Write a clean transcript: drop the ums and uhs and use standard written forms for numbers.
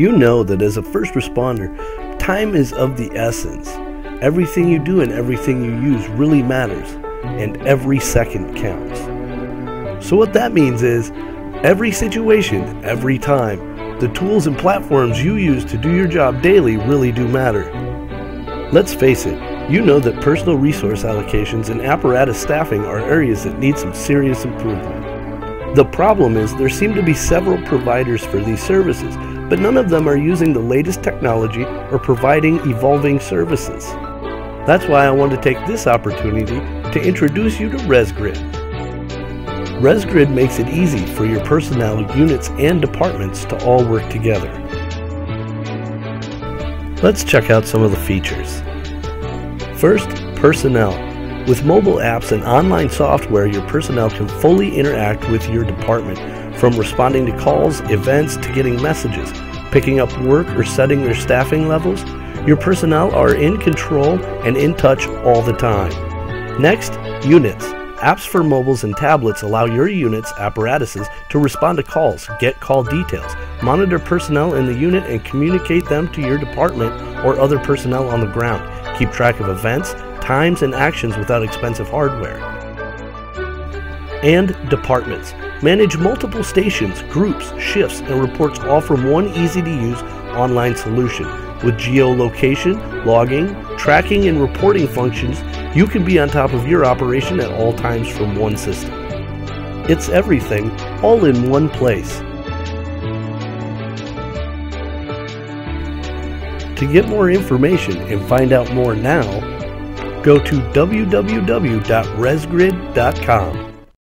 You know that as a first responder, time is of the essence. Everything you do and everything you use really matters, and every second counts. So what that means is, every situation, every time, the tools and platforms you use to do your job daily really do matter. Let's face it, you know that personal resource allocations and apparatus staffing are areas that need some serious improvement. The problem is there seem to be several providers for these services, but none of them are using the latest technology or providing evolving services. That's why I want to take this opportunity to introduce you to ResGrid. ResGrid makes it easy for your personnel, units, and departments to all work together. Let's check out some of the features. First, personnel. With mobile apps and online software, your personnel can fully interact with your department, from responding to calls, events, to getting messages, picking up work, or setting their staffing levels. Your personnel are in control and in touch all the time. Next, units. Apps for mobiles and tablets allow your units, apparatuses, to respond to calls, get call details, monitor personnel in the unit, and communicate them to your department or other personnel on the ground. Keep track of events, times, and actions without expensive hardware. And departments. Manage multiple stations, groups, shifts, and reports, all from one easy-to-use online solution. With geolocation, logging, tracking, and reporting functions, you can be on top of your operation at all times from one system. It's everything, all in one place. To get more information and find out more now, go to www.resgrid.com.